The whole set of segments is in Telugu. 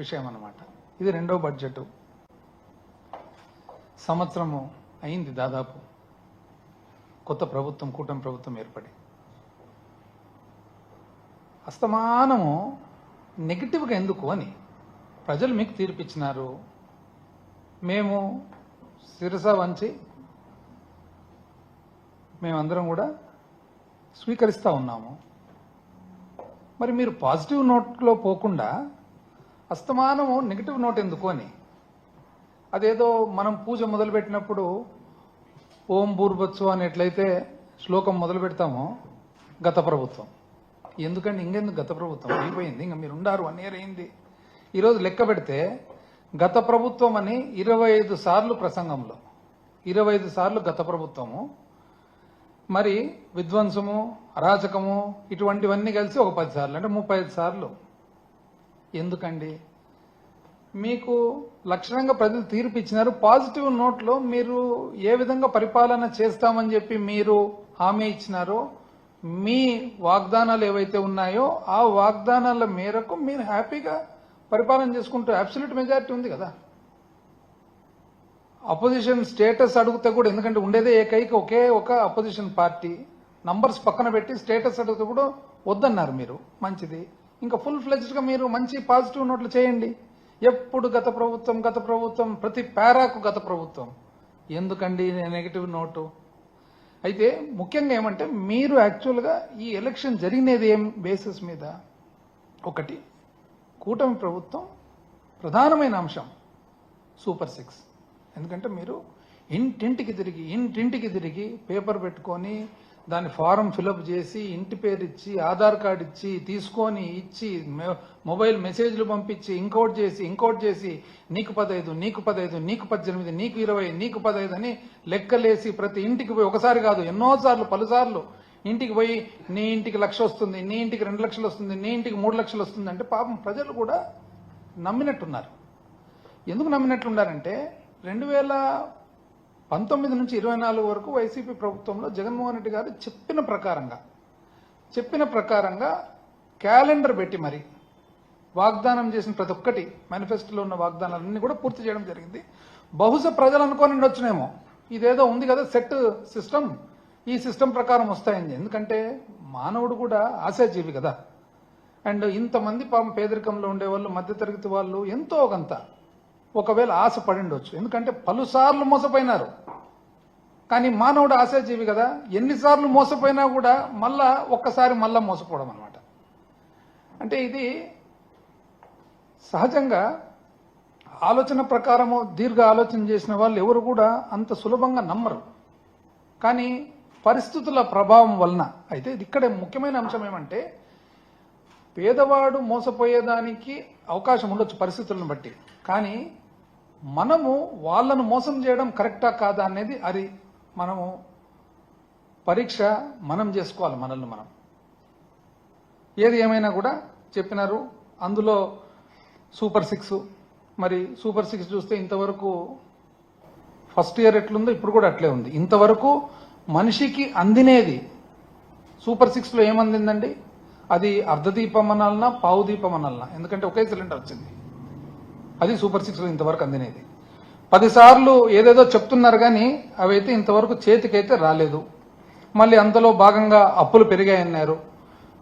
విషయం అన్నమాట. ఇది రెండో బడ్జెట్. సంవత్సరము అయింది దాదాపు కొత్త ప్రభుత్వం, కూటమి ప్రభుత్వం ఏర్పడి. అస్తమానము నెగిటివ్గా ఎందుకు అని ప్రజలు మీకు తీర్పిచ్చినారు. మేము శిరస వంచి మేమందరం కూడా స్వీకరిస్తూ ఉన్నాము. మరి మీరు పాజిటివ్ నోట్లో పోకుండా అస్తమానము నెగిటివ్ నోట్ ఎందుకు అని, అదేదో మనం పూజ మొదలుపెట్టినప్పుడు ఓం భూర్భత్సు అని ఎట్లయితే శ్లోకం మొదలు పెడతామో గత ప్రభుత్వం, ఎందుకంటే ఇంకెందుకు గత ప్రభుత్వం అయిపోయింది, ఇంకా మీరు ఉండారు 1 year అయింది. ఈరోజు లెక్క పెడితే గత ప్రభుత్వం అని 25 సార్లు ప్రసంగంలో 25 సార్లు గత ప్రభుత్వము, మరి విధ్వంసము, అరాచకము ఇటువంటివన్నీ కలిసి ఒక 10 సార్లు, అంటే 35 సార్లు. ఎందుకండి? మీకు లక్షణంగా ప్రజలు తీర్పు ఇచ్చినారు. పాజిటివ్ నోట్లో మీరు ఏ విధంగా పరిపాలన చేస్తామని చెప్పి మీరు హామీ ఇచ్చినారో, మీ వాగ్దానాలు ఏవైతే ఉన్నాయో ఆ వాగ్దానాల మేరకు మీరు హ్యాపీగా పరిపాలన చేసుకుంటూ అబ్సల్యూట్ మెజారిటీ ఉంది కదా. అపోజిషన్ స్టేటస్ అడిగితే కూడా, ఎందుకంటే ఉండేదే ఏకైక ఒకే ఒక అపోజిషన్ పార్టీ, నంబర్స్ పక్కన పెట్టి స్టేటస్ అడిగితే కూడా వద్దన్నారు మీరు. మంచిది, ఇంకా ఫుల్ ఫ్లెజ్డ్గా మీరు మంచి పాజిటివ్ నోట్లు చేయండి. ఎప్పుడు గత ప్రభుత్వం గత ప్రభుత్వం, ప్రతి పారాకు గత ప్రభుత్వం, ఎందుకండి నెగిటివ్ నోటు? అయితే ముఖ్యంగా ఏమంటే మీరు యాక్చువల్గా ఈ ఎలక్షన్ జరిగినది ఏం బేసిస్ మీద? ఒకటి, కూటమి ప్రభుత్వం ప్రధానమైన అంశం సూపర్ 6. ఎందుకంటే మీరు ఇంటింటికి తిరిగి పేపర్ పెట్టుకొని దాని ఫారం ఫిలప్ చేసి ఇంటి పేరు ఇచ్చి ఆధార్ కార్డు ఇచ్చి తీసుకొని ఇచ్చి మొబైల్ మెసేజ్లు పంపించి ఇంకోటి చేసి నీకు 15, నీకు 15, నీకు 18, నీకు 20, నీకు 15 అని లెక్కలేసి ప్రతి ఇంటికి పోయి, ఒకసారి కాదు ఎన్నోసార్లు పలుసార్లు ఇంటికి పోయి నీ ఇంటికి 1,00,000 వస్తుంది, నీ ఇంటికి 2 లక్షలు వస్తుంది, నీ ఇంటికి 3 లక్షలు వస్తుంది అంటే పాపం ప్రజలు కూడా నమ్మినట్టున్నారు. ఎందుకు నమ్మినట్లున్నారంటే 2019 నుంచి 24 వరకు వైసీపీ ప్రభుత్వంలో జగన్మోహన్ రెడ్డి గారు చెప్పిన ప్రకారంగా క్యాలెండర్ పెట్టి మరి వాగ్దానం చేసిన ప్రతి ఒక్కటి, మేనిఫెస్టోలో ఉన్న వాగ్దానాలన్నీ కూడా పూర్తి చేయడం జరిగింది. బహుశా ప్రజలు అనుకోని వచ్చునేమో ఇదేదో ఉంది కదా సెట్ సిస్టమ్, ఈ సిస్టమ్ ప్రకారం వస్తాయని. ఎందుకంటే మానవుడు కూడా ఆశాజీవి కదా. అండ్ ఇంతమంది పాపం పేదరికంలో ఉండేవాళ్ళు, మధ్యతరగతి వాళ్ళు ఎంతో కొంత ఒకవేళ ఆశ పడిండొచ్చు, ఎందుకంటే పలుసార్లు మోసపోయినారు. కానీ మానవుడు ఆశాజీవి కదా, ఎన్నిసార్లు మోసపోయినా కూడా ఒక్కసారి మోసపోవడం అనమాట. అంటే ఇది సహజంగా ఆలోచన ప్రకారము దీర్ఘ ఆలోచన చేసిన వాళ్ళు ఎవరు కూడా అంత సులభంగా నమ్మరు. కానీ పరిస్థితుల ప్రభావం వలన అయితే ఇక్కడే ముఖ్యమైన అంశం ఏమంటే, పేదవాడు మోసపోయేదానికి అవకాశం ఉండొచ్చు పరిస్థితులను బట్టి, కానీ మనము వాళ్ళను మోసం చేయడం కరెక్టా కాదా అనేది అది మనము పరీక్ష మనం చేసుకోవాలి మనల్ని మనం. ఏది ఏమైనా కూడా చెప్పినారు అందులో సూపర్ 6. మరి సూపర్ 6 చూస్తే ఇంతవరకు ఫస్ట్ ఇయర్ ఎట్లుందో ఇప్పుడు కూడా అట్లే ఉంది. ఇంతవరకు మనిషికి అందినేది సూపర్ 6లో ఏమందిందండి? అది అర్ధదీపం అనాలన్నా పావు దీపం అనాలన్నా, ఎందుకంటే ఒకే సిలిండర్ వచ్చింది. అది సూపర్ 6లో ఇంతవరకు అందినేది. 10 సార్లు ఏదేదో చెప్తున్నారు కానీ అవైతే ఇంతవరకు చేతికైతే రాలేదు. మళ్ళీ అంతలో భాగంగా అప్పులు పెరిగాయన్నారు.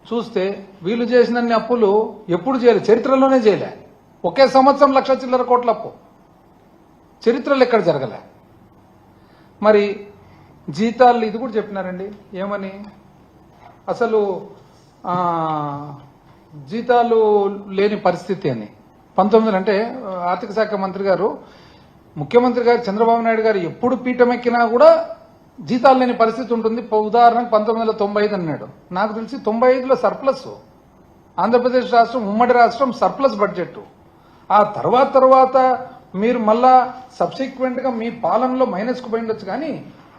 చూస్తే వీళ్ళు చేసినన్ని అప్పులు ఎప్పుడు చేయలే, చరిత్రలోనే చేయలే. ఒకే సంవత్సరం 1,00,000 చిల్లర కోట్ల అప్పు చరిత్రలో ఎక్కడ జరగలే. మరి జీతాలు ఇది కూడా చెప్పినారండి, ఏమని? అసలు జీతాలు లేని పరిస్థితి అని 19 అంటే ఆర్థిక శాఖ మంత్రి గారు, ముఖ్యమంత్రి గారు చంద్రబాబు నాయుడు గారు ఎప్పుడు పీఠం ఎక్కినా కూడా జీతాలు లేని పరిస్థితి ఉంటుంది. ఉదాహరణకు 1995 అన్నాడు. నాకు తెలిసి 95లో సర్ప్లస్, ఆంధ్రప్రదేశ్ రాష్ట్రం ఉమ్మడి రాష్ట్రం సర్ప్లస్ బడ్జెట్. ఆ తర్వాత మీరు మళ్ళా సబ్సిక్వెంట్ గా మీ పాలనలో మైనస్కు పోయిండొచ్చు, కానీ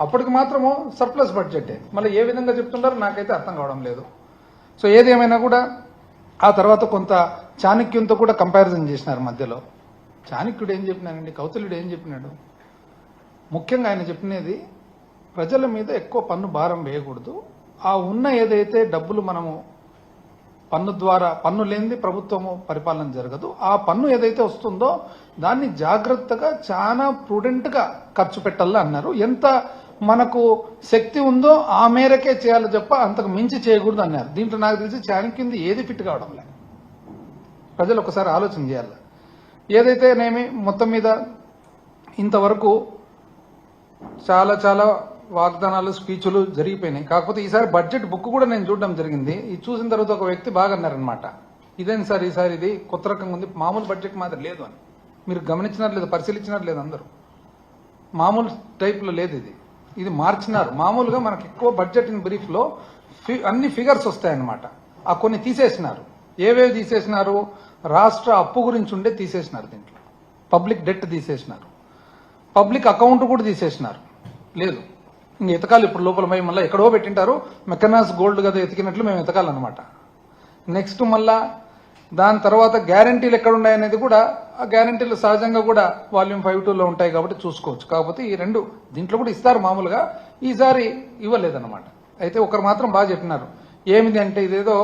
అప్పటికి మాత్రము సర్ప్లస్ బడ్జెటే. మళ్ళీ ఏ విధంగా చెప్తున్నారో నాకైతే అర్థం కావడం లేదు. సో ఏదేమైనా కూడా ఆ తర్వాత కొంత చాణక్యంతో కూడా కంపారిజన్ చేసినారు మధ్యలో. చాణక్యుడు ఏం చెప్పినానండి, కౌటిల్యుడు ఏం చెప్పినాడు? ముఖ్యంగా ఆయన చెప్పినది ప్రజల మీద ఎక్కువ పన్ను భారం వేయకూడదు, ఆ ఉన్న ఏదైతే డబ్బులు మనము పన్ను ద్వారా, పన్ను లేనిది ప్రభుత్వము పరిపాలన జరగదు. ఆ పన్ను ఏదైతే వస్తుందో దాన్ని జాగ్రత్తగా చాలా ప్రుడెంట్ గా ఖర్చు పెట్టాలి అన్నారు. ఎంత మనకు శక్తి ఉందో ఆ మేరకే చేయాలి తప్ప అంతకు మించి చేయకూడదు అన్నారు. దీంట్లో నాకు తెలిసి చాణక్యుంది ఏది ఫిట్ కావడం లేదు. ప్రజలు ఒకసారి ఆలోచన చేయాలి. ఏదైతేనేమి మొత్తం మీద ఇంతవరకు చాలా చాలా వాగ్దానాలు, స్పీచ్లు జరిగిపోయినాయి. కాకపోతే ఈసారి బడ్జెట్ బుక్ కూడా నేను చూడడం జరిగింది. ఇది చూసిన తర్వాత ఒక వ్యక్తి బాగా అన్నారనమాట, ఇదేంటి సార్ ఈసారి ఇది కొత్త రకంగా ఉంది, మామూలు బడ్జెట్ మాదిరి లేదు అని. మీరు గమనించినారు లేదు, పరిశీలించినారు లేదు అందరూ, మామూలు టైప్లో లేదు ఇది. ఇది మార్చినారు. మామూలుగా మనకి ఎక్కువ బడ్జెట్ ఇన్ బ్రీఫ్ లో అన్ని ఫిగర్స్ వస్తాయన్నమాట. ఆ కొన్ని తీసేసినారు. ఏవేవి తీసేసినారు? రాష్ట్ర అప్పు గురించి ఉండే తీసేసినారు. దీంట్లో పబ్లిక్ డెట్ తీసేసినారు. పబ్లిక్ అకౌంట్ కూడా తీసేసినారు. లేదు, ఇంక ఎతకాలి ఇప్పుడు లోపల పోయి మళ్ళీ ఎక్కడో పెట్టింటారు. మెకనాస్ గోల్డ్ కదా ఎతికినట్లు మేము ఎతకాలన్నమాట. నెక్స్ట్ మళ్ళా దాని తర్వాత గ్యారంటీలు ఎక్కడ ఉన్నాయనేది కూడా, ఆ గ్యారంటీలు సహజంగా కూడా వాల్యూమ్ 5.2లో ఉంటాయి కాబట్టి చూసుకోవచ్చు. కాకపోతే ఈ రెండు దీంట్లో కూడా ఇస్తారు మామూలుగా, ఈసారి ఇవ్వలేదన్నమాట. అయితే ఒకరు మాత్రం బాగా చెప్పినారు, ఏమిది అంటే ఇదేదో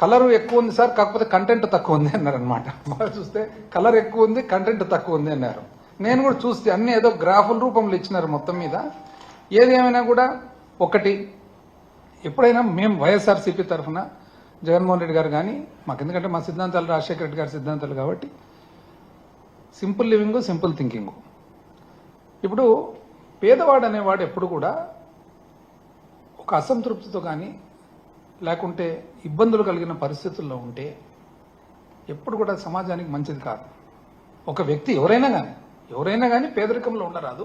కలర్ ఎక్కువ ఉంది సార్, కాకపోతే కంటెంట్ తక్కువ ఉంది అన్నారు అనమాట. బాగా చూస్తే కలర్ ఎక్కువ ఉంది, కంటెంట్ తక్కువ ఉంది అన్నారు. నేను కూడా చూస్తే అన్ని ఏదో గ్రాఫుల రూపంలో ఇచ్చినారు మొత్తం మీద. ఏది ఏమైనా కూడా ఒకటి, ఎప్పుడైనా మేము వైఎస్ఆర్సీపీ తరఫున జగన్మోహన్ రెడ్డి గారు కానీ మాకు, ఎందుకంటే మా సిద్ధాంతాలు రాజశేఖర రెడ్డి గారి సిద్ధాంతాలు కాబట్టి సింపుల్ లివింగ్, సింపుల్ థింకింగ్. ఇప్పుడు పేదవాడు అనేవాడు ఎప్పుడు కూడా ఒక అసంతృప్తితో కానీ లేకుంటే ఇబ్బందులు కలిగిన పరిస్థితుల్లో ఉంటే ఎప్పుడు కూడా సమాజానికి మంచిది కాదు. ఒక వ్యక్తి ఎవరైనా కానీ పేదరికంలో ఉండరాదు.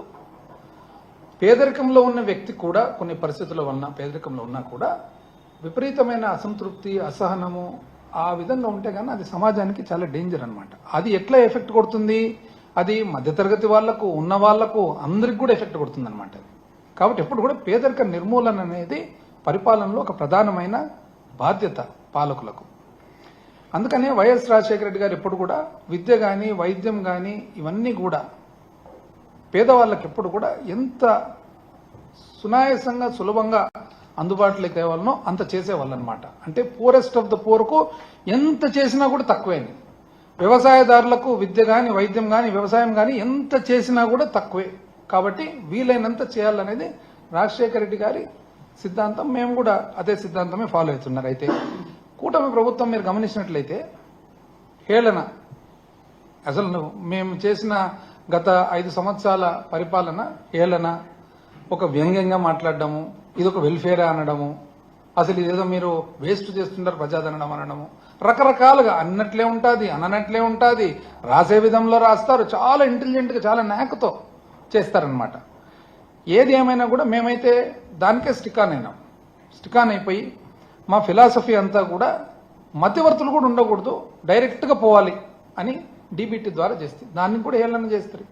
పేదరికంలో ఉన్న వ్యక్తి కూడా కొన్ని పరిస్థితుల వలన పేదరికంలో ఉన్నా కూడా విపరీతమైన అసంతృప్తి, అసహనము ఆ విధంగా ఉంటే కానీ అది సమాజానికి చాలా డేంజర్ అనమాట. అది ఎట్లా ఎఫెక్ట్ కొడుతుంది? అది మధ్యతరగతి వాళ్లకు, ఉన్న వాళ్లకు, అందరికి కూడా ఎఫెక్ట్ కొడుతుంది అనమాట. కాబట్టి ఎప్పుడు కూడా పేదరిక నిర్మూలన అనేది పరిపాలనలో ఒక ప్రధానమైన బాధ్యత పాలకులకు. అందుకనే వైఎస్ రాజశేఖర రెడ్డి గారు ఎప్పుడు కూడా విద్య కానీ, వైద్యం కానీ ఇవన్నీ కూడా పేదవాళ్ళకి ఎప్పుడు కూడా ఎంత సునాయాసంగా, సులభంగా అందుబాటులోకి తేవాలనో అంత చేసేవాళ్ళు అనమాట. అంటే పూరెస్ట్ ఆఫ్ ద పూర్కు ఎంత చేసినా కూడా తక్కువేని. వ్యవసాయదారులకు విద్య కానీ, వైద్యం కానీ, వ్యవసాయం కానీ ఎంత చేసినా కూడా తక్కువే. కాబట్టి వీలైనంత చేయాలనేది రాజశేఖర రెడ్డి గారి సిద్ధాంతం. మేము కూడా అదే సిద్ధాంతమే ఫాలో అవుతున్నారు. అయితే కూటమి ప్రభుత్వం మీరు గమనించినట్లయితే హేళన, అసలు మేము చేసిన గత 5 సంవత్సరాల పరిపాలన హేళన, ఒక వ్యంగ్యంగా మాట్లాడడము, ఇదొక వెల్ఫేర్ అనడము, అసలు ఇదేదో మీరు వేస్ట్ చేస్తుంటారు ప్రజాదరణం అనడము, రకరకాలుగా అన్నట్లే ఉంటుంది, అననట్లే ఉంటుంది, రాసే విధంలో రాస్తారు, చాలా ఇంటెలిజెంట్గా, చాలా నాకుతో చేస్తారనమాట. ఏది ఏమైనా కూడా మేమైతే దానికే స్టికాన్ అయిపోయి మా ఫిలాసఫీ అంతా కూడా మధ్యవర్తులు కూడా ఉండకూడదు, డైరెక్ట్గా పోవాలి అని డీబీటీ ద్వారా చేస్తే దాన్ని కూడా హేళన చేస్తారు.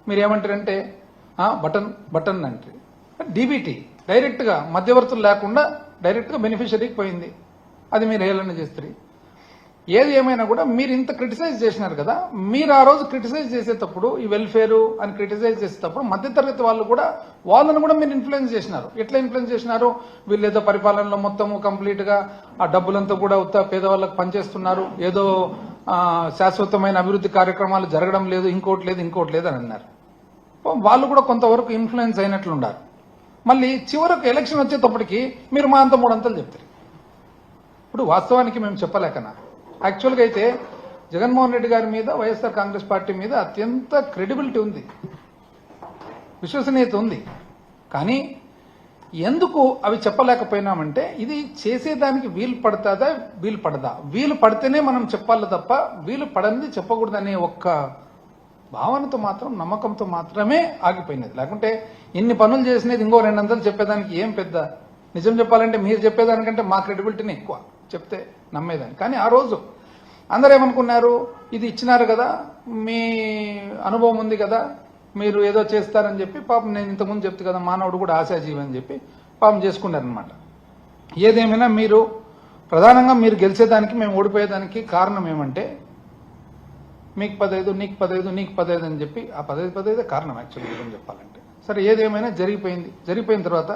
మీరు ఏమంటారంటే బటన్ అంటే డీబీటీ డైరెక్ట్గా మధ్యవర్తులు లేకుండా డైరెక్ట్గా బెనిఫిషరీకి పోయింది, అది మీరు హేళన చేస్తారు. ఏది ఏమైనా కూడా మీరు ఇంత క్రిటిసైజ్ చేసినారు కదా, మీరు ఆ రోజు క్రిటిసైజ్ చేసేటప్పుడు ఈ వెల్ఫేరు అని క్రిటిసైజ్ చేసేటప్పుడు మధ్యతరగతి వాళ్ళు కూడా వాళ్ళను కూడా మీరు ఇన్ఫ్లుయెన్స్ చేసినారు. ఎట్లా ఇన్ఫ్లుయెన్స్ చేసినారు? వీళ్ళు ఏదో పరిపాలనలో మొత్తం కంప్లీట్ గా ఆ డబ్బులంతా కూడా పేదవాళ్ళకి పనిచేస్తున్నారు, ఏదో శాశ్వతమైన అభివృద్ధి కార్యక్రమాలు జరగడం లేదు, ఇంకోటి లేదు అని అన్నారు. వాళ్ళు కూడా కొంతవరకు ఇన్ఫ్లుయెన్స్ అయినట్లున్నారు. మళ్ళీ చివరకు ఎలక్షన్ వచ్చేటప్పటికి మీరు మా అంత 3 అంతలు చెప్తారు. ఇప్పుడు వాస్తవానికి మేము చెప్పలేకనా, యాక్చువల్గా అయితే జగన్మోహన్ రెడ్డి గారి మీద, వైఎస్ఆర్ కాంగ్రెస్ పార్టీ మీద అత్యంత క్రెడిబిలిటీ ఉంది, విశ్వసనీయత ఉంది. కానీ ఎందుకు అవి చెప్పలేకపోయినామంటే ఇది చేసేదానికి వీలు పడదా, వీలు పడితేనే మనం చెప్పాలి తప్ప వీలు పడనిది చెప్పకూడదనే ఒక్క భావనతో మాత్రం, నమ్మకంతో మాత్రమే ఆగిపోయినది. లేకుంటే ఇన్ని పనులు చేసినది ఇంకో 200 చెప్పేదానికి ఏం పెద్ద, నిజం చెప్పాలంటే మీరు చెప్పేదానికంటే మా క్రెడిబిలిటీని ఎక్కువ చెప్తే నమ్మేదాన్ని. కానీ ఆ రోజు అందరూ ఏమనుకున్నారు, ఇది ఇచ్చినారు కదా, మీ అనుభవం ఉంది కదా, మీరు ఏదో చేస్తారని చెప్పి, పాపం నేను ఇంతకుముందు చెప్తే కదా మానవుడు కూడా ఆశాజీవి అని చెప్పి పాపం చేసుకున్నారనమాట. ఏదేమైనా మీరు ప్రధానంగా మీరు గెలిచేదానికి, మేము ఓడిపోయేదానికి కారణం ఏమంటే మీకు 15, నీకు 15, నీకు 15 అని చెప్పి ఆ 15 కారణం యాక్చువల్లీ ఏం చెప్పాలంటే. సరే ఏదేమైనా జరిగిపోయిన తర్వాత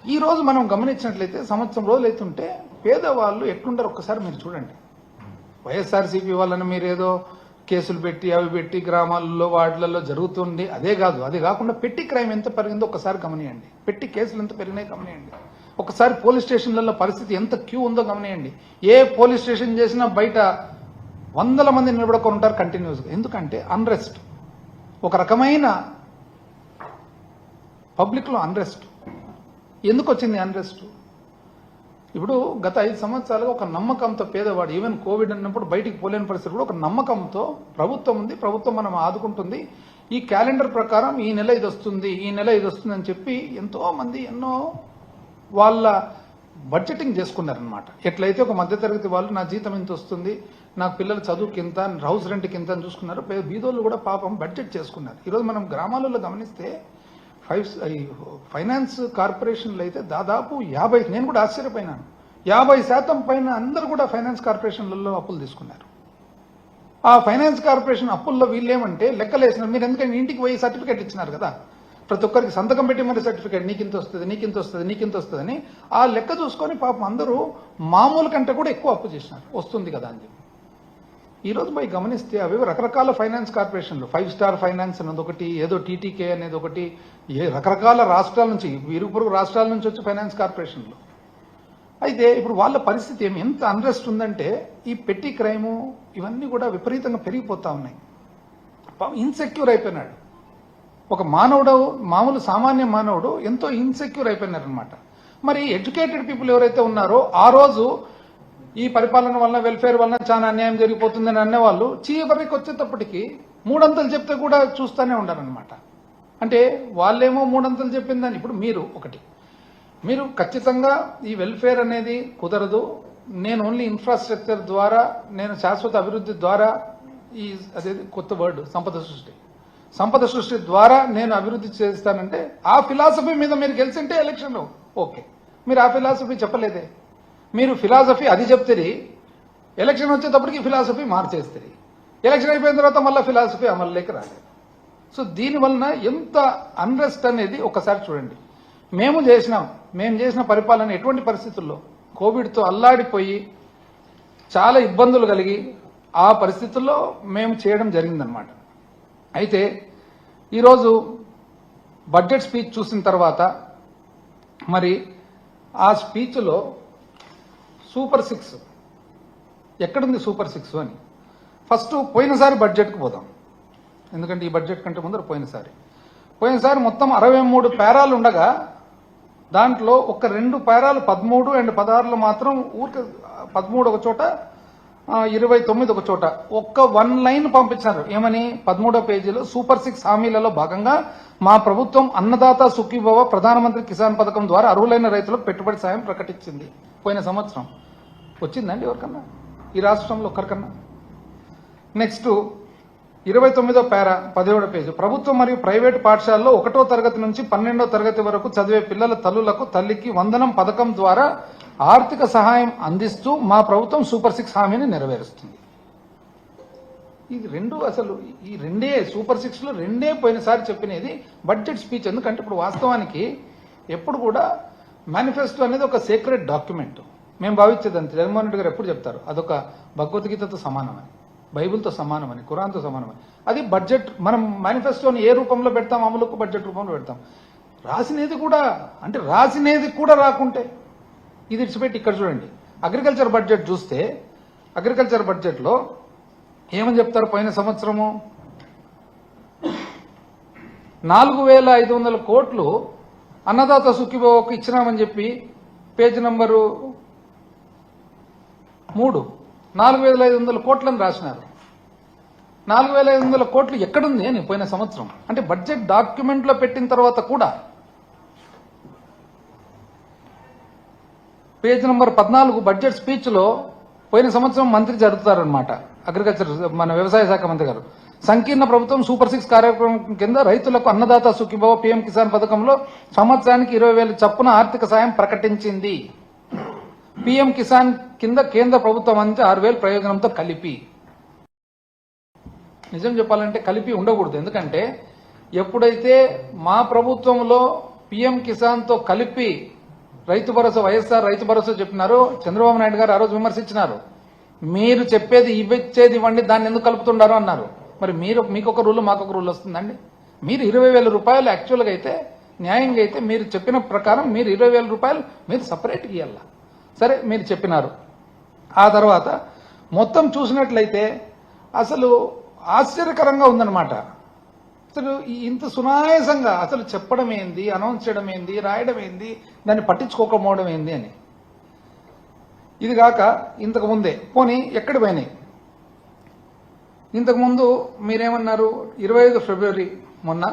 ఈ రోజు మనం గమనించినట్లయితే సంవత్సరం రోజులు అవుతుంటే పేదవాళ్ళు ఎట్లుంటారు ఒక్కసారి మీరు చూడండి. వైఎస్ఆర్సీపీ వాళ్ళని మీరు ఏదో కేసులు పెట్టి అవి పెట్టి గ్రామాల్లో వార్డులలో జరుగుతుంది, అదే కాదు. అది కాకుండా పెట్టి క్రైమ్ ఎంత పెరిగిందో ఒకసారి గమనియండి. పెట్టి కేసులు ఎంత పెరిగినాయి గమనియండి. ఒకసారి పోలీస్ స్టేషన్లలో పరిస్థితి ఎంత క్యూ ఉందో గమనియండి. ఏ పోలీస్ స్టేషన్ చేసినా బయట వందల మంది నిలబడుకొని ఉంటారు కంటిన్యూస్గా. ఎందుకంటే అన్రెస్ట్, ఒక రకమైన పబ్లిక్లో అన్రెస్ట్. ఎందుకు వచ్చింది అన్రెస్ట్? ఇప్పుడు గత 5 సంవత్సరాలుగా ఒక నమ్మకంతో పేదవాడు, ఈవెన్ కోవిడ్ అన్నప్పుడు బయటికి పోలేని పరిస్థితి కూడా ఒక నమ్మకంతో ప్రభుత్వం ఉంది, ప్రభుత్వం మనం ఆదుకుంటుంది, ఈ క్యాలెండర్ ప్రకారం ఈ నెల ఇది వస్తుంది, ఈ నెల ఇది వస్తుంది అని చెప్పి ఎంతో మంది ఎన్నో వాళ్ళ బడ్జెటింగ్ చేసుకున్నారనమాట. ఎట్లయితే ఒక మధ్యతరగతి వాళ్ళు నా జీతం ఇంత వస్తుంది, నాకు పిల్లల చదువుకి ఇంత, హౌస్ రెంట్కి ఇంత అని చూసుకున్నారు. బీదోళ్ళు కూడా పాపం బడ్జెట్ చేసుకున్నారు. ఈరోజు మనం గ్రామాలలో గమనిస్తే ఫైనాన్స్ కార్పొరేషన్లు అయితే దాదాపు 50, నేను కూడా ఆశ్చర్యపోయినాను, 50% పైన అందరూ కూడా ఫైనాన్స్ కార్పొరేషన్లలో అప్పులు తీసుకున్నారు. ఆ ఫైనాన్స్ కార్పొరేషన్ అప్పుల్లో వీళ్ళేమంటే లెక్కలేసినారు. మీరు ఎందుకంటే ఇంటికి పోయి సర్టిఫికేట్ ఇచ్చినారు కదా, ప్రతి ఒక్కరికి సంతకం పెట్టి మరి సర్టిఫికేట్ నీకింత వస్తుంది, నీకింత వస్తుంది, నీకింత వస్తుందని ఆ లెక్క చూసుకొని పాపం అందరూ మామూలు కంటే కూడా ఎక్కువ అప్పు చేసినారు, వస్తుంది కదా అని చెప్పి. ఈ రోజు పోయి గమనిస్తే అవి రకరకాల ఫైనాన్స్ కార్పొరేషన్లు, 5 స్టార్ ఫైనాన్స్ అనేది ఒకటి, ఏదో టీటీకే అనేది ఒకటి, రకరకాల రాష్ట్రాల నుంచి, ఇరుగు పొరుగు రాష్ట్రాల నుంచి వచ్చి ఫైనాన్స్ కార్పొరేషన్లు. అయితే ఇప్పుడు వాళ్ళ పరిస్థితి ఎంత అన్రెస్ట్ ఉందంటే ఈ పెట్టి క్రైము ఇవన్నీ కూడా విపరీతంగా పెరిగిపోతా ఉన్నాయి. ఇన్సెక్యూర్ అయిపోయినాడు ఒక మానవుడు, మామూలు సామాన్య మానవుడు ఎంతో ఇన్సెక్యూర్ అయిపోయినారనమాట. మరి ఎడ్యుకేటెడ్ పీపుల్ ఎవరైతే ఉన్నారో ఆ రోజు ఈ పరిపాలన వలన, వెల్ఫేర్ వలన చాలా అన్యాయం జరిగిపోతుందని అనేవాళ్ళు చివరికి వచ్చేటప్పటికి 3 అంతలు చెప్తే కూడా చూస్తూనే ఉండారనమాట. అంటే వాళ్ళేమో 3 అంతలు చెప్పిందని. ఇప్పుడు మీరు ఖచ్చితంగా ఈ వెల్ఫేర్ అనేది కుదరదు, నేను ఓన్లీ ఇన్ఫ్రాస్ట్రక్చర్ ద్వారా, నేను శాశ్వత అభివృద్ధి ద్వారా, ఈ అదే కొత్త వర్డ్ సంపద సృష్టి ద్వారా నేను అభివృద్ధి చేస్తానంటే ఆ ఫిలాసఫీ మీద మీరు గెలిచింటే ఎలక్షన్ ఓకే. మీరు ఆ ఫిలాసఫీ చెప్పలేదే. మీరు ఫిలాసఫీ అది చెప్తే ఎలక్షన్ వచ్చేటప్పటికి ఫిలాసఫీ మార్చేస్తుంది, ఎలక్షన్ అయిపోయిన తర్వాత మళ్ళీ ఫిలాసఫీ అమలులోకి రాలేదు. సో దీనివలన ఎంత అన్రెస్ట్ అనేది ఒకసారి చూడండి. మేము చేసిన పరిపాలన ఎటువంటి పరిస్థితుల్లో కోవిడ్తో అల్లాడిపోయి చాలా ఇబ్బందులు కలిగి ఆ పరిస్థితుల్లో మేము చేయడం జరిగిందనమాట. అయితే ఈరోజు బడ్జెట్ స్పీచ్ చూసిన తర్వాత మరి ఆ స్పీచ్లో సూపర్ 6 ఎక్కడుంది? సూపర్ 6 అని ఫస్ట్ పోయినసారి బడ్జెట్కి పోదాం. ఎందుకంటే ఈ బడ్జెట్ కంటే ముందర పోయినసారి మొత్తం 63 పేరాలు ఉండగా దాంట్లో ఒక 2 పేరాలు 13 అండ్ 16లో మాత్రం ఊరికి 13 ఒక చోట, 29 ఒక చోట ఒక్క 1 లైన్ పంపించారు. ఏమని? 13వ పేజీలో సూపర్ 6 హామీలలో భాగంగా మా ప్రభుత్వం అన్నదాత సుఖీభవ ప్రధానమంత్రి కిసాన్ పథకం ద్వారా అర్హులైన రైతులకు పెట్టుబడి సాయం ప్రకటించింది. పోయిన సంవత్సరం వచ్చిందండి ఎవరికన్నా? ఈ రాష్ట్రంలో ఒక్కరికన్నా? నెక్స్ట్ 29వ పేరా 17వ పేజీ, ప్రభుత్వం మరియు ప్రైవేటు పాఠశాలలో 1వ తరగతి నుంచి 12వ తరగతి వరకు చదివే పిల్లల తల్లులకు తల్లికి వందనం పథకం ద్వారా ఆర్థిక సహాయం అందిస్తూ మా ప్రభుత్వం సూపర్ 6 హామీని నెరవేరుస్తుంది. ఇది అసలు ఈ సూపర్ 6లో 2 పోయినసారి చెప్పినది బడ్జెట్ స్పీచ్. ఎందుకంటే ఇప్పుడు వాస్తవానికి ఎప్పుడు కూడా మేనిఫెస్టో అనేది ఒక సీక్రెట్ డాక్యుమెంట్. మేము భావించేదంతే. జగన్మోహన్ రెడ్డి గారు ఎప్పుడు చెప్తారు అదొక భగవద్గీతతో సమానమని, బైబిల్తో సమానమని, ఖురాన్తో సమానమని. అది బడ్జెట్ మనం మేనిఫెస్టోని ఏ రూపంలో పెడతాం? అమలుకు బడ్జెట్ రూపంలో పెడతాం. రాసినేది కూడా రాకుంటే ఇది ఇచ్చిపెట్టి ఇక్కడ చూడండి. అగ్రికల్చర్ బడ్జెట్ చూస్తే అగ్రికల్చర్ బడ్జెట్లో ఏమని చెప్తారు? పోయిన సంవత్సరము 4,500 కోట్లు అన్నదాత సుఖీభవకు ఇచ్చినామని చెప్పి పేజ్ నంబరు 3 4,500 కోట్లని రాసినారు. 4,500 కోట్లు ఎక్కడుంది అని పోయిన సంవత్సరం? అంటే బడ్జెట్ డాక్యుమెంట్ లో పెట్టిన తర్వాత కూడా పేజ్ నంబర్ 14 బడ్జెట్ స్పీచ్ లో పోయిన సంవత్సరం మంత్రి జరుపుతారనమాట, అగ్రికల్చర్ మన వ్యవసాయ శాఖ మంత్రి గారు. సంకీర్ణ ప్రభుత్వం సూపర్ 6 కార్యక్రమం కింద రైతులకు అన్నదాత సుఖీభవ పీఎం కిసాన్ పథకంలో సంవత్సరానికి 20,000 చొప్పున ఆర్థిక సాయం ప్రకటించింది. పీఎం కిసాన్ కింద కేంద్ర ప్రభుత్వం అందించే 6,000 ప్రయోజనంతో కలిపి. నిజం చెప్పాలంటే కలిపి ఉండకూడదు. ఎందుకంటే ఎప్పుడైతే మా ప్రభుత్వంలో పీఎం కిసాన్తో కలిపి రైతు భరోసా వైఎస్ఆర్ రైతు భరోసా చెప్పినారు. చంద్రబాబు నాయుడు గారు ఆ రోజు విమర్శించినారు. మీరు చెప్పేది ఇవ్వచ్చేది ఇవ్వండి, దాన్ని ఎందుకు కలుపుతున్నారు అన్నారు. మరి మీకు ఒక రూల్ మాకు ఒక రూల్ వస్తుందండి. మీరు 20,000 రూపాయలు యాక్చువల్గా అయితే న్యాయంగా అయితే మీరు చెప్పిన ప్రకారం మీరు 20,000 రూపాయలు మీరు సపరేట్గా ఇవ్వాల. సరే మీరు చెప్పినారు. ఆ తర్వాత మొత్తం చూసినట్లయితే అసలు ఆశ్చర్యకరంగా ఉందన్నమాట. అసలు ఇంత సునాయాసంగా అసలు చెప్పడం ఏంది, అనౌన్స్ చేయడం ఏంది, రాయడం ఏంది, దాన్ని పట్టించుకోకపోవడం ఏంది అని. ఇది కాక ఇంతకు ముందే పోనీ ఎక్కడి పోయినాయి. ఇంతకుముందు మీరేమన్నారు, 25 ఫిబ్రవరి మొన్న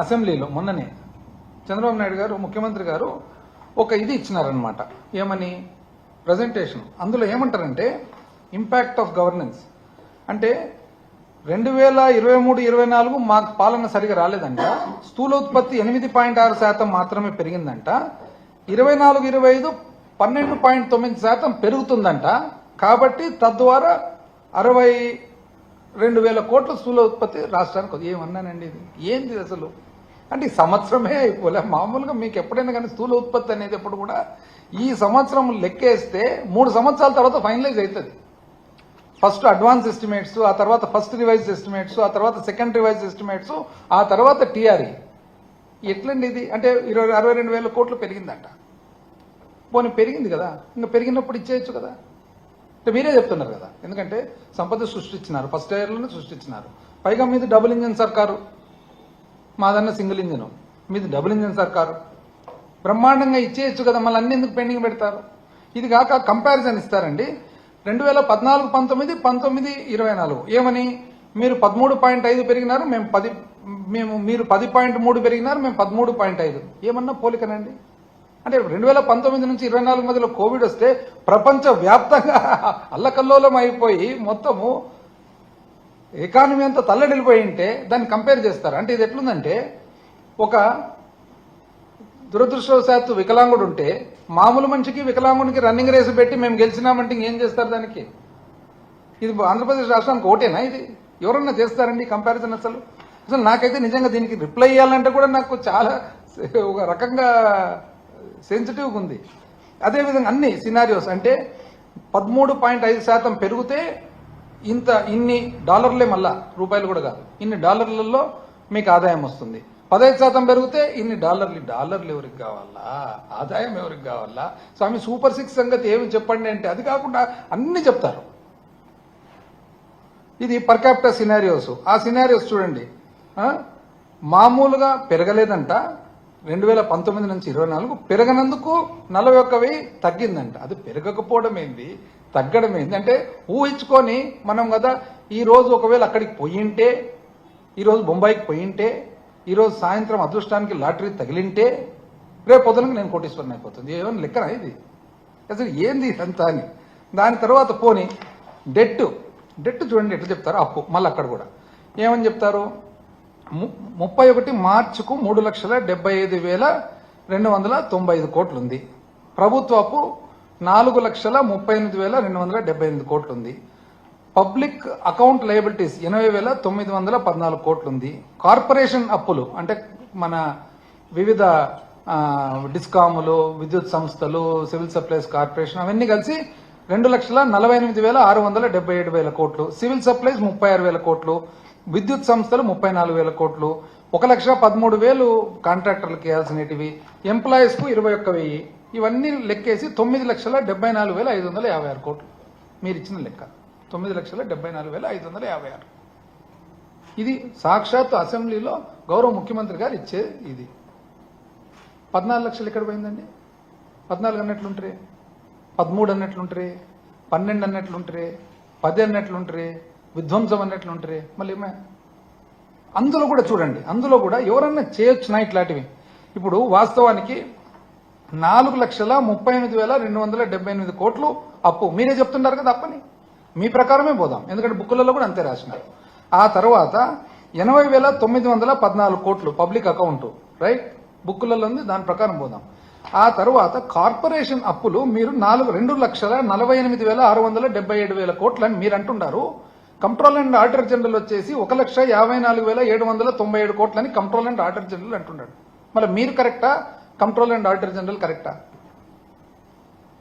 అసెంబ్లీలో మొన్ననే చంద్రబాబు నాయుడు గారు ముఖ్యమంత్రి గారు ఒక ఇది ఇచ్చినారనమాట. ఏమని ప్రజెంటేషన్. అందులో ఏమంటారంటే ఇంపాక్ట్ ఆఫ్ గవర్నెన్స్ అంటే 2023-24 మాకు పాలన సరిగా రాలేదంట. స్థూల ఉత్పత్తి 8.6% మాత్రమే పెరిగిందంట. 24-25 12.9% పెరుగుతుందంట. కాబట్టి తద్వారా 62,000 కోట్ల స్థూల ఉత్పత్తి రాష్ట్రానికి. ఏమన్నానండి ఇది, ఏంది అసలు అంటే ఈ సంవత్సరమే అయిపోలే. మామూలుగా మీకు ఎప్పుడైనా కానీ స్థూల ఉత్పత్తి అనేది ఎప్పుడు కూడా ఈ సంవత్సరం లెక్కేస్తే 3 సంవత్సరాల తర్వాత ఫైనలైజ్ అవుతుంది. ఫస్ట్ అడ్వాన్స్ ఎస్టిమేట్స్, ఆ తర్వాత ఫస్ట్ రివైజ్ ఎస్టిమేట్స్, ఆ తర్వాత సెకండ్ రివైజ్ ఎస్టిమేట్స్, ఆ తర్వాత టీఆర్ఈ. ఎట్లండి ఇది అంటే 62,000 కోట్లు పెరిగిందంట. పోనీ పెరిగింది కదా, ఇంకా పెరిగినప్పుడు ఇచ్చేయచ్చు కదా. అంటే మీరే చెప్తున్నారు కదా, ఎందుకంటే సంపద సృష్టించినారు, ఫస్ట్ ఇయర్లోనే సృష్టించినారు. పైగా మీది డబుల్ ఇంజిన్ సర్కారు, మాదన్న సింగిల్ ఇంజిన్, మీది డబుల్ ఇంజిన్ సర్కారు. బ్రహ్మాండంగా ఇచ్చేయచ్చు కదా, మళ్ళీ అన్ని ఎందుకు పెండింగ్ పెడతారు. ఇది కాక కంపారిజన్ ఇస్తారండి. 2014-19, 19-24 ఏమని, మీరు 13.5 పెరిగినారు, మీరు 10.3 పెరిగినారు, మేము 13.5. ఏమన్నా పోలికనండి. అంటే 2019 నుంచి 24 మధ్యలో కోవిడ్ వస్తే ప్రపంచ వ్యాప్తంగా అల్లకల్లోలం అయిపోయి మొత్తము ఎకానమీ అంతా తల్లడిల్లిపోయి ఉంటే దాన్ని కంపేర్ చేస్తారు. అంటే ఇది ఎట్లుందంటే, ఒక దురదృష్టవశాత్తు వికలాంగుడు ఉంటే మామూలు మనిషికి వికలాంగుడికి రన్నింగ్ రేసు పెట్టి మేము గెలిచినామంటే ఇంకేం చేస్తారు దానికి. ఇది ఆంధ్రప్రదేశ్ రాష్ట్రానికి ఓటేనా ఇది? ఎవరన్నా చేస్తారండి కంపారిజన్? అసలు నాకైతే నిజంగా దీనికి రిప్లై ఇవ్వాలంటే కూడా నాకు చాలా ఒక రకంగా సెన్సిటివ్గా ఉంది. అదేవిధంగా అన్ని సినారియోస్ అంటే 13.5% పెరిగితే ఇన్ని డాలర్లే, మళ్ళా రూపాయలు కూడా కాదు, ఇన్ని డాలర్లలో మీకు ఆదాయం వస్తుంది. 15% పెరిగితే ఇన్ని డాలర్లు ఎవరికి కావాలా, ఆదాయం ఎవరికి కావాలా? స్వామి సూపర్ 6 సంగతి ఏమి చెప్పండి అంటే అది కాకుండా అన్ని చెప్తారు. ఇది పర్ క్యాపిటల్ సినారియోస్. ఆ సినారియోస్ చూడండి, మామూలుగా పెరగలేదంట. 2019 నుంచి 24 పెరగనందుకు 41,000 తగ్గిందంట. అది పెరగకపోవడం ఏంది, తగ్గడం ఏంది అంటే ఊహించుకొని మనం కదా. ఈ రోజు ఒకవేళ అక్కడికి పోయింటే, ఈరోజు బొంబాయికి పోయింటే, ఈరోజు సాయంత్రం అదృష్టానికి లాటరీ తగిలింటే రేపు పొద్దునకి నేను కోటీశ్వరుని అయిపోతుంది. ఏమైనా లెక్కనా ఇది? అసలు ఏంది ఇదంతా అని. దాని తర్వాత పోని డెట్ చూడండి ఎట్లా చెప్తారు. అప్పు మళ్ళీ అక్కడ కూడా ఏమని చెప్తారు, 31 మార్చికు 3,75,295 కోట్లు ఉంది. ప్రభుత్వ అప్పు 4,38,278 కోట్లు ఉంది. పబ్లిక్ అకౌంట్ లయబిలిటీస్ 80,914 కోట్లు ఉంది. కార్పొరేషన్ అప్పులు అంటే మన వివిధ డిస్కాములు, విద్యుత్ సంస్థలు, సివిల్ సప్లైస్ కార్పొరేషన్ అవన్నీ కలిసి 2,48,677 కోట్లు. సివిల్ సప్లైస్ 36,000 కోట్లు. విద్యుత్ సంస్థలు 34,000 కోట్లు. 1,13,000 కాంట్రాక్టర్లకు ఇవ్వాల్సినవి. ఎంప్లాయీస్ కు 21,000. ఇవన్నీ లెక్కేసి 9,74,556 కోట్లు మీరు ఇచ్చిన లెక్క. 9,74,556. ఇది సాక్షాత్ అసెంబ్లీలో గౌరవ ముఖ్యమంత్రి గారు ఇచ్చే ఇది. 14 లక్షలు ఎక్కడ పోయిందండి? 14 అన్నట్లుంటారే, 13 అన్నట్లుంటారే, 12 అన్నట్లుంటారే, 10 అన్నట్లుంటారే, విధ్వంసం అన్నట్లుంటారే. మళ్ళీ అందులో కూడా చూడండి, అందులో కూడా ఎవరన్నా చేయొచ్చునా ఇట్లాంటివి? ఇప్పుడు వాస్తవానికి 4,38,278 కోట్లు అప్పు. మీరే చెప్తున్నారు కదా అప్పని, మీ ప్రకారమే పోదాం, ఎందుకంటే బుక్కులలో కూడా అంతే రాసినారు. ఆ తర్వాత 80,914 కోట్లు పబ్లిక్ అకౌంట్, రైట్, బుక్కులలో ఉంది, దాని ప్రకారం పోదాం. ఆ తర్వాత కార్పొరేషన్ అప్పులు మీరు 2,48,677 కోట్లు అని మీరు అంటున్నారు. కంట్రోల్ అండ్ ఆడిటర్ జనరల్ వచ్చేసి 1,54,797 కోట్లని కంట్రోల్ అండ్ ఆడిటర్ జనరల్ అంటున్నాడు. మళ్ళీ మీరు కరెక్టా, కంట్రోలర్ అండ్ ఆడిటర్ జనరల్ కరెక్టా?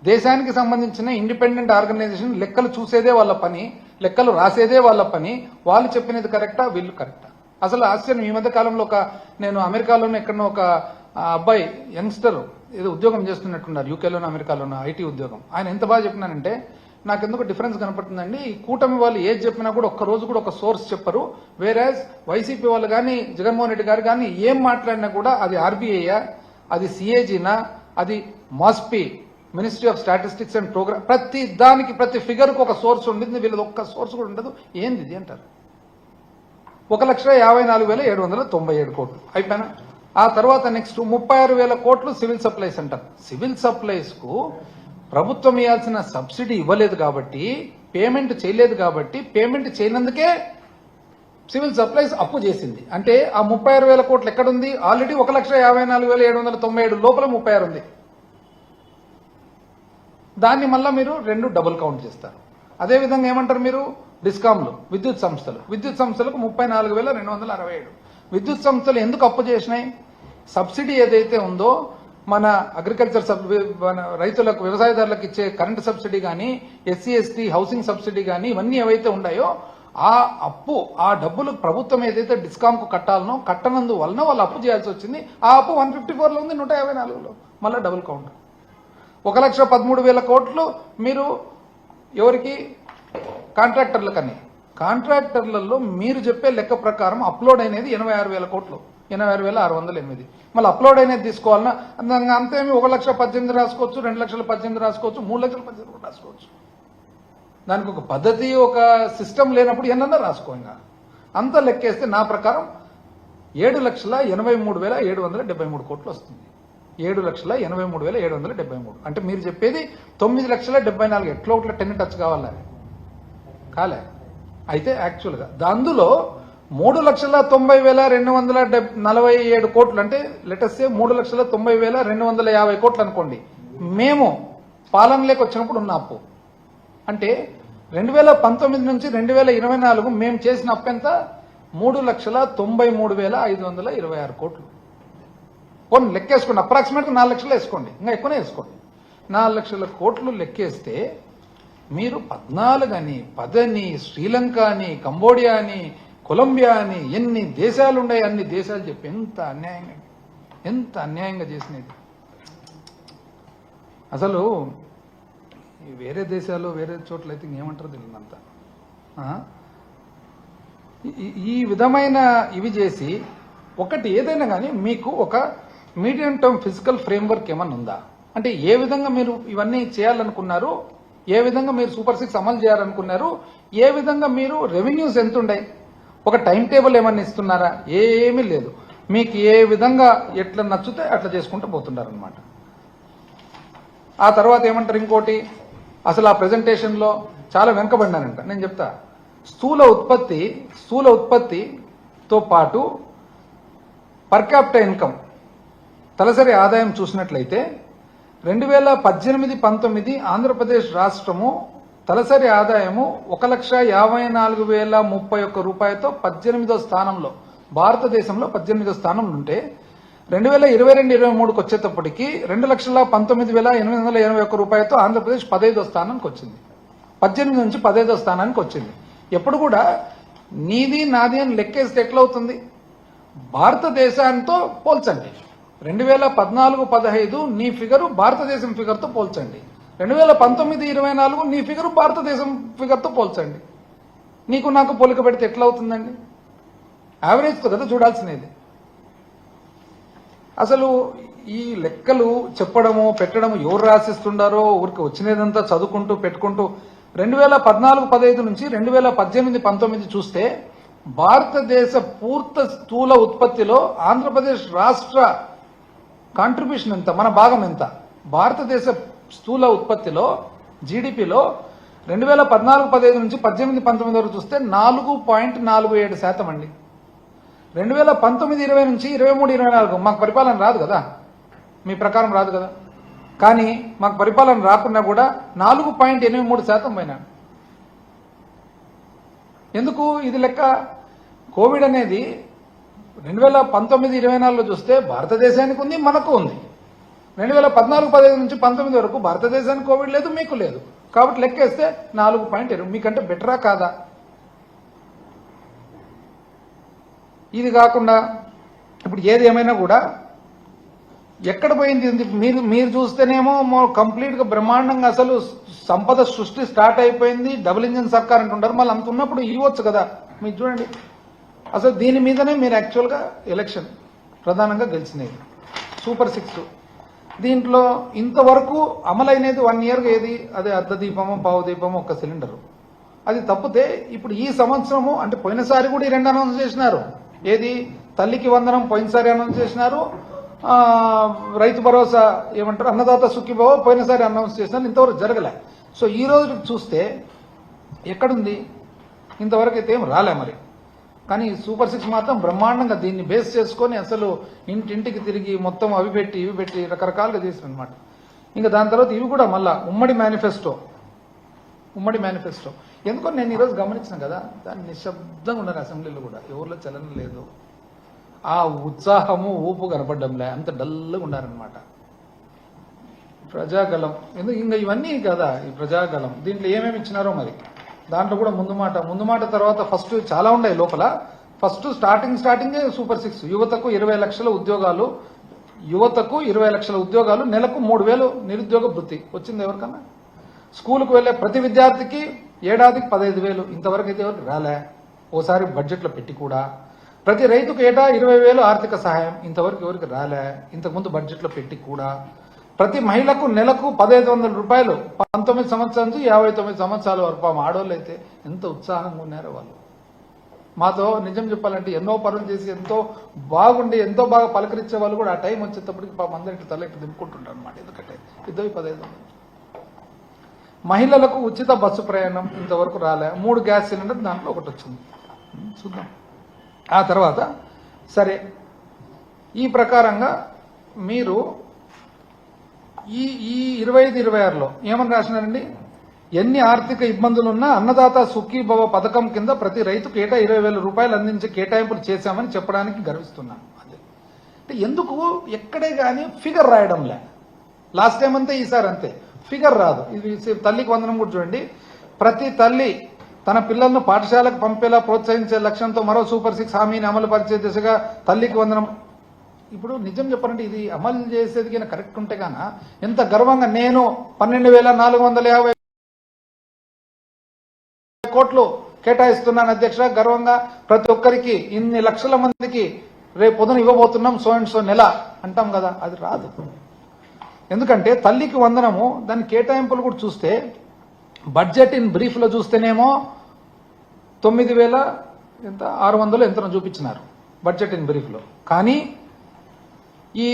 దేశానికి సంబంధించిన ఇండిపెండెంట్ ఆర్గనైజేషన్ లెక్కలు చూసేదే వాళ్ళ పని, లెక్కలు రాసేదే వాళ్ళ పని. వాళ్ళు చెప్పినది కరెక్టా, వీళ్ళు కరెక్టా? అసలు ఆశ్చర్యం, ఈ మధ్య కాలంలో నేను అమెరికాలోనే ఎక్కడో ఒక అబ్బాయి యంగ్స్టర్ ఏదో ఉద్యోగం చేస్తున్నట్టున్నారు, యూకేలోనో అమెరికాలోనో ఐటీ ఉద్యోగం. ఆయన ఎంత బాగా చెప్పినానంటే, నాకెందుకు డిఫరెన్స్ కనపడుతుందండి, ఈ కూటమి వాళ్ళు ఏది చెప్పినా కూడా ఒక్క రోజు కూడా ఒక సోర్స్ చెప్పరు, వేరేజ్ వైసీపీ వాళ్ళు కానీ జగన్మోహన్ రెడ్డి గారు కానీ ఏం మాట్లాడినా కూడా అది ఆర్బీఐయా, అది సిఏజీనా, అది MoSPI, ministry of statistics and programme, ప్రతి దానికి ప్రతి ఫిగర్కు ఒక సోర్స్ ఉంటుంది, వీళ్ళది ఒక్క సోర్స్ కూడా ఉండదు. ఏంది ఇది అంటారు. 1,54,797 కోట్లు అయిపోయినా. ఆ తర్వాత నెక్స్ట్ 36,000 కోట్లు సివిల్ సప్లైస్ అంటారు. సివిల్ సప్లైస్ కు ప్రభుత్వం ఇవ్వాల్సిన సబ్సిడీ ఇవ్వలేదు కాబట్టి, పేమెంట్ చేయలేదు కాబట్టి, పేమెంట్ చేయనందుకే సివిల్ సప్లైస్ అప్పు చేసింది. అంటే ఆ 36,000 కోట్లు ఎక్కడుంది? ఆల్రెడీ 1,54,797 లోపల 36 ఉంది. దాన్ని మళ్ళా మీరు 2 డబుల్ కౌంట్ చేస్తారు. అదేవిధంగా ఏమంటారు మీరు, డిస్కామ్లు, విద్యుత్ సంస్థలకు 34,267. విద్యుత్ సంస్థలు ఎందుకు అప్పు చేసినాయి? సబ్సిడీ ఏదైతే ఉందో, మన అగ్రికల్చర్ మన రైతులకు, వ్యవసాయదారులకు ఇచ్చే కరెంటు సబ్సిడీ కానీ, ఎస్సీ ఎస్టీ హౌసింగ్ సబ్సిడీ కానీ, ఇవన్నీ ఏవైతే ఉన్నాయో ఆ అప్పు, ఆ డబ్బులు ప్రభుత్వం ఏదైతే డిస్కామ్ కు కట్టాలనో కట్టనందు వలన వాళ్ళు అప్పు చేయాల్సి వచ్చింది. ఆ అప్పు 154లో ఉంది, 154లో మళ్ళీ డబుల్ కౌంట్. 1,13,000 కోట్లు మీరు ఎవరికి? కాంట్రాక్టర్లకని. కాంట్రాక్టర్లలో మీరు చెప్పే లెక్క ప్రకారం అప్లోడ్ అయినది 86,000 కోట్లు, 86,608. మళ్ళీ అప్లోడ్ అయినది తీసుకోవాలన్నా అంతేమి 1,18,000 రాసుకోవచ్చు, 2,18,000 రాసుకోవచ్చు, 3,18,000 రాసుకోవచ్చు. దానికి ఒక పద్ధతి, ఒక సిస్టమ్ లేనప్పుడు ఎన్నన్నా రాసుకో. ఇంకా అంత లెక్కేస్తే నా ప్రకారం 7,83,773 కోట్లు వస్తుంది. 7,83,773. అంటే మీరు చెప్పేది 9,74,000. ఎట్లా ఒకట్లా 10 టచ్ కావాలా? కాలే. అయితే యాక్చువల్గా అందులో 3,90,247 కోట్లు, అంటే లెటస్ సే 3,90,250 కోట్లు అనుకోండి, మేము పాలనలోకి వచ్చినప్పుడు ఉన్న అప్పు. అంటే 2019 నుంచి 2024 మేము చేసిన అప్పు ఎంత? 3,93,526 కోట్లు. కొన్ని లెక్కేసుకోండి, అప్రాక్సిమేట్గా 4 లక్షలు వేసుకోండి, ఇంకా ఎక్కువనే వేసుకోండి. 4 లక్షల కోట్లు లెక్కేస్తే మీరు 14 అని, 10 అని, శ్రీలంక అని, కంబోడియా అని, కొలంబియా అని, ఎన్ని దేశాలు ఉన్నాయి అన్ని దేశాలు చెప్పి ఎంత అన్యాయంగా చేసినది. అసలు వేరే దేశాలు, వేరే చోట్ల అయితే ఇంకేమంటారో తెలియదంతా. ఈ విధమైన ఇవి చేసి, ఒకటి ఏదైనా కానీ మీకు ఒక మీడియం టర్మ్ ఫిజికల్ ఫ్రేమ్వర్క్ ఏమన్నా ఉందా? అంటే ఏ విధంగా మీరు ఇవన్నీ చేయాలనుకున్నారు, ఏ విధంగా మీరు సూపర్ 6 అమలు చేయాలనుకున్నారు, ఏ విధంగా మీరు రెవెన్యూస్ ఎంత ఉన్నాయి, ఒక టైం టేబుల్ ఏమన్నా ఇస్తున్నారా? ఏమీ లేదు. మీకు ఏ విధంగా ఎట్లా నచ్చితే అట్లా చేసుకుంటూ పోతున్నారు అనమాట. ఆ తర్వాత ఏమంటారు ఇంకోటి, అసలు ఆ ప్రెజెంటేషన్లో చాలా వెనుకబడినానంట. నేను చెప్తా, స్థూల ఉత్పత్తితో పాటు పర్ క్యాపిటా ఇన్కమ్, తలసరి ఆదాయం చూసినట్లయితే 2018-19 ఆంధ్రప్రదేశ్ రాష్ట్రము తలసరి ఆదాయము 1,54,031 రూపాయలతో 18వ స్థానంలో, భారతదేశంలో 18వ స్థానంలో ఉంటే 2022-23 వచ్చేటప్పటికి 2,19,881 రూపాయలతో ఆంధ్రప్రదేశ్ 15వ స్థానానికి వచ్చింది. 18 నుంచి 15వ స్థానానికి వచ్చింది. ఎప్పుడు కూడా నీది నాది అని లెక్కేస్తే ఎట్లవుతుంది? భారతదేశంతో పోల్చండి. 2014-15 నీ ఫిగరు భారతదేశం ఫిగర్తో పోల్చండి. 2019-24 నీ ఫిగరు భారతదేశం ఫిగర్తో పోల్చండి. నీకు నాకు పోలిక పెడితే ఎట్లా అవుతుందండి? యావరేజ్తో కదా చూడాల్సినది. అసలు ఈ లెక్కలు చెప్పడము పెట్టడము ఎవరు రాసిస్తుండారో, ఊరికి వచ్చినదంతా చదువుకుంటూ పెట్టుకుంటూ 2014-15 నుంచి 2018-19 చూస్తే భారతదేశ పూర్తి స్థూల ఉత్పత్తిలో ఆంధ్రప్రదేశ్ రాష్ట్ర కాంట్రిబ్యూషన్ ఎంత, మన భాగం ఎంత? భారతదేశ స్థూల ఉత్పత్తిలో, జీడిపిలో 2014-15 నుంచి 18-19 వరకు చూస్తే 4.47% అండి. 2019-20 నుంచి 23-24 మాకు పరిపాలన రాదు కదా, మీ ప్రకారం రాదు కదా, కానీ మాకు పరిపాలన రాకున్నా కూడా 4.83% పోయినాడు. ఎందుకు ఇది లెక్క? కోవిడ్ అనేది 2019-24లో చూస్తే భారతదేశానికి ఉంది, మనకు ఉంది. 2014-15 నుంచి 19 వరకు భారతదేశానికి కోవిడ్ లేదు, మీకు లేదు. కాబట్టి లెక్కేస్తే 4.2. మీకంటే బెటరా కాదా? ఇది కాకుండా ఇప్పుడు ఏది ఏమైనా కూడా ఎక్కడ పోయింది మీరు చూస్తేనేమో కంప్లీట్గా బ్రహ్మాండంగా అసలు సంపద సృష్టి స్టార్ట్ అయిపోయింది, డబుల్ ఇంజిన్ సర్కార్ అంటుంటారు. మళ్ళీ అంత ఉన్నప్పుడు ఇవ్వచ్చు కదా. మీరు చూడండి, అసలు దీని మీదనే మీరు యాక్చువల్గా ఎలక్షన్ ప్రధానంగా గెలిచినది. సూపర్ 6 దీంట్లో ఇంతవరకు అమలైనది 1 ఇయర్గా ఏది, అదే అర్ధ దీపము పావు దీపము ఒక్క సిలిండరు. అది తప్పితే ఇప్పుడు ఈ సంవత్సరము అంటే పోయినసారి కూడా ఈ 2 అనౌన్స్ చేసినారు. ఏది తల్లికి వందనం పోయినసారి అనౌన్స్ చేసినారు, రైతు భరోసా ఏమంటారు అన్నదాత సుఖీభవ పోయినసారి అనౌన్స్ చేసినారు, ఇంతవరకు జరగలే. సో ఈ రోజు చూస్తే ఎక్కడుంది, ఇంతవరకు అయితే ఏం రాలే మరి. కానీ సూపర్ 6 మాత్రం బ్రహ్మాండంగా దీన్ని బేస్ చేసుకొని అసలు ఇంటింటికి తిరిగి మొత్తం అవి పెట్టి ఇవి పెట్టి రకరకాలుగా చేసిన అనమాట. ఇంకా దాని తర్వాత ఇవి కూడా మళ్ళా ఉమ్మడి మేనిఫెస్టో ఎందుకో నేను ఈరోజు గమనించిన కదా, దాన్ని నిశ్శబ్దంగా ఉన్నారు అసెంబ్లీలో కూడా, ఎవరిలో చలనం లేదు, ఆ ఉత్సాహము ఊపు కనపడ్డంలే, అంత డల్గా ఉన్నారనమాట. ప్రజాగలం ఎందుకు ఇంకా ఇవన్నీ కదా ఈ ప్రజాగలం, దీంట్లో ఏమేమి ఇచ్చినారో మరి. దాంట్లో కూడా ముందు మాట తర్వాత ఫస్ట్ చాలా ఉన్నాయి లోపల. ఫస్ట్ స్టార్టింగే సూపర్ 6 యువతకు 20 లక్షల ఉద్యోగాలు, నెలకు 3,000 నిరుద్యోగ భృతి వచ్చింది ఎవరికన్నా. స్కూల్కు వెళ్లే ప్రతి విద్యార్థికి ఏడాదికి 15,000, ఇంతవరకు అయితే ఎవరికి రాలే. ఓసారి బడ్జెట్లో పెట్టి కూడా ప్రతి రైతుకు ఏటా 20,000 ఆర్థిక సహాయం, ఇంతవరకు ఎవరికి రాలే. ఇంతకుముందు బడ్జెట్లో పెట్టి కూడా ప్రతి మహిళకు నెలకు 1,500 రూపాయలు 19 సంవత్సరాల నుంచి 59 సంవత్సరాల వరకు. ఆడవాళ్ళు అయితే ఎంత ఉత్సాహంగా ఉన్నారో వాళ్ళు. మాతో నిజం చెప్పాలంటే ఎన్నో పనులు చేసి ఎంతో బాగుండి ఎంతో బాగా పలకరించే వాళ్ళు కూడా ఆ టైం వచ్చేటప్పటికి అందరికి తల ఇట్లా దింపుకుంటుంటారు అనమాట. ఎందుకంటే 15,000. మహిళలకు ఉచిత బస్సు ప్రయాణం ఇంతవరకు రాలే. 3 గ్యాస్ సిలిండర్ దాంట్లో ఒకటి వచ్చింది, చూద్దాం. ఆ తర్వాత సరే ఈ ప్రకారంగా మీరు ఈ 25-26లో ఏమని రాసినారండి, ఎన్ని ఆర్థిక ఇబ్బందులున్నా అన్నదాత సుఖీభవ పథకం కింద ప్రతి రైతుకు ఏటా 20,000 రూపాయలు అందించే కేటాయింపులు చేశామని చెప్పడానికి గర్విస్తున్నాను. అదే అంటే ఎందుకు ఎక్కడే కానీ ఫిగర్ రాయడంలే. లాస్ట్ టైం అంతే, ఈసారి అంతే ఫిగర్ రాదు. ఇది తల్లికి వందనం కూడా చూడండి. ప్రతి తల్లి తన పిల్లలను పాఠశాలకు పంపేలా ప్రోత్సహించే లక్ష్యంతో మరో సూపర్ 6 హామీని అమలు పరిచే దిశగా తల్లికి వందనం. ఇప్పుడు నిజం చెప్పాలంటే ఇది అమలు చేసేది కన్నా కరెక్ట్ ఉంటే గాన ఎంత గర్వంగా నేను 12,450 కోట్లు కేటాయిస్తున్నాను అధ్యక్ష, గర్వంగా ప్రతి ఒక్కరికి ఇన్ని లక్షల మందికి రేపు పొద్దున ఇవ్వబోతున్నాం సో అండ్ సో నెల అంటాం కదా. అది రాదు. ఎందుకంటే తల్లికి వందనము దాని కేటాయింపులు కూడా చూస్తే బడ్జెట్ ఇన్ బ్రీఫ్ లో చూస్తేనేమో 9,600 ఎంతనో చూపించినారు బడ్జెట్ ఇన్ బ్రీఫ్ లో. కానీ ఈ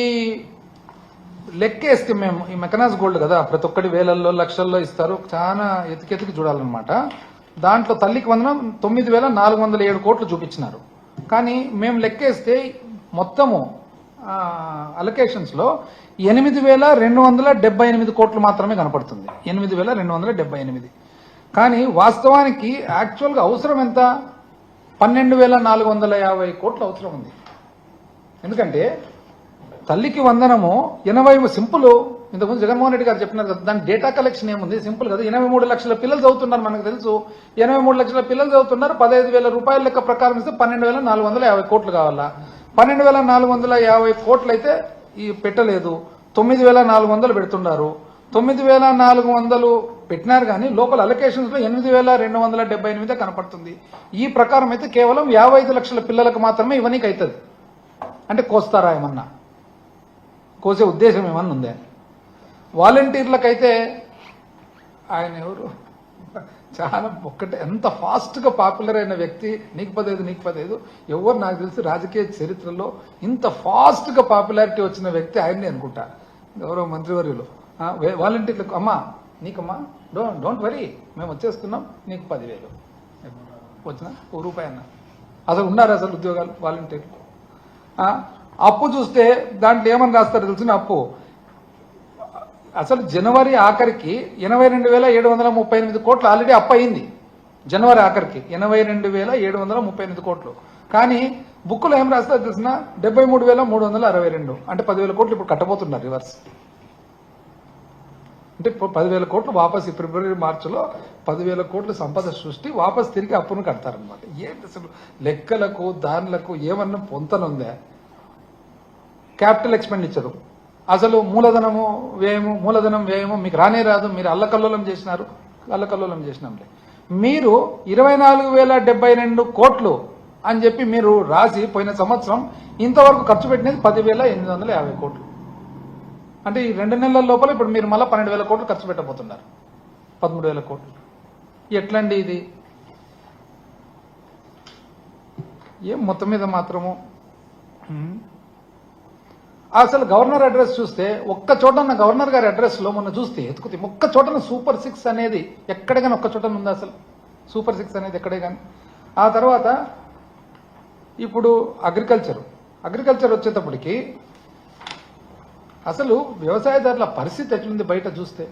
లెక్కేస్తే మేము ఈ మెకనాస్ గోల్డ్ కదా ప్రతి ఒక్కటి వేలల్లో లక్షల్లో ఇస్తారు, చాలా ఎతికెతికి చూడాలన్నమాట. దాంట్లో తల్లికి వందనం 9,407 కోట్లు చూపించినారు. కానీ మేము లెక్కేస్తే మొత్తము అలొకేషన్స్ లో 8,278 కోట్లు మాత్రమే కనపడుతుంది. 8,278. కానీ వాస్తవానికి యాక్చువల్గా అవసరం ఎంత, 12,450 కోట్లు అవసరం ఉంది. ఎందుకంటే తల్లికి వందనము 80 సింపుల్. ఇంతకుముందు జగన్మోహన్ రెడ్డి గారు చెప్పినారు కదా, దాని డేటా కలెక్షన్ ఏముంది, సింపుల్ కదా. 83 లక్షల పిల్లలు చదువుతున్నారు, మనకు తెలుసు. 83 లక్షల పిల్లలు చదువుతున్నారు. 15,000 రూపాయల లెక్క ప్రకారం ఇస్తే 12,450 కోట్లు కావాలా. 12,450 కోట్లు అయితే ఈ పెట్టలేదు, 9,400 పెడుతున్నారు. 9,400 పెట్టినారు కానీ లోపల అలొకేషన్స్ లో 8,278 కనపడుతుంది. ఈ ప్రకారం అయితే కేవలం 55 లక్షల పిల్లలకు మాత్రమే ఇవన్నీ అవుతుంది. అంటే కోస్తారా ఏమన్నా, కోసే ఉద్దేశం ఏమన్నా ఉందే? వాలంటీర్లకైతే ఆయన ఎవరు చాలా ఒక్కటే ఎంత ఫాస్ట్ గా పాపులర్ అయిన వ్యక్తి. నీకు 15 ఎవరు నాకు తెలిసి రాజకీయ చరిత్రలో ఇంత ఫాస్ట్ గా పాపులారిటీ వచ్చిన వ్యక్తి ఆయన్ని అనుకుంటా, గౌరవ మంత్రివర్యులు. వాలంటీర్లకు అమ్మా నీకమ్మా డోంట్ వరీ మేము వచ్చేస్తున్నాం, నీకు 10,000 వచ్చిన ₹1 అన్న. అసలు ఉన్నారు అసలు ఉద్యోగాలు వాలంటీర్లు. అప్పు చూస్తే దాంట్లో ఏమని రాస్తారు తెలిసిన అప్పు అసలు జనవరి ఆఖరికి 82,738 కోట్లు ఆల్రెడీ అప్పు అయింది. జనవరి ఆఖరికి 82,738 కోట్లు. కానీ బుక్కులో ఏం రాస్తారు తెలిసిన 73,362, అంటే 10,000 కోట్లు ఇప్పుడు కట్టబోతున్నారు రివర్స్. అంటే 10,000 కోట్లు వాపస్ ఈ ఫిబ్రవరి మార్చిలో 10,000 కోట్లు సంపద సృష్టి వాపస్ తిరిగి అప్పును కడతారనమాట. ఏంటి అసలు లెక్కలకు దానిలకు ఏమన్నా పొంతనుందా? క్యాపిటల్ ఎక్స్పెండిచరు అసలు మూలధనం వ్యయము మీకు రానే రాదు. మీరు అల్లకల్లోలం చేసినాంలే. మీరు 24,072 కోట్లు అని చెప్పి మీరు రాసి పోయిన సంవత్సరం ఇంతవరకు ఖర్చు పెట్టినది 10,850 కోట్లు. అంటే ఈ 2 నెలల లోపల ఇప్పుడు మీరు మళ్ళీ 12,000 కోట్లు ఖర్చు పెట్టబోతున్నారు. 13,000 కోట్లు. ఎట్లండి ఇది? ఏం మొత్తం మీద మాత్రము అసలు గవర్నర్ అడ్రస్ చూస్తే ఒక్క చోటన్న గవర్నర్ గారి అడ్రస్ లో మొన్న చూస్తే ఎత్తుకుతే ఒక్క చోటన సూపర్ 6 అనేది ఎక్కడే కానీ ఒక్క చోటన ఉందా? అసలు సూపర్ 6 అనేది ఎక్కడే కానీ. ఆ తర్వాత ఇప్పుడు అగ్రికల్చర్ వచ్చేటప్పటికి అసలు వ్యవసాయదారుల పరిస్థితి ఎట్లుంది బయట చూస్తే?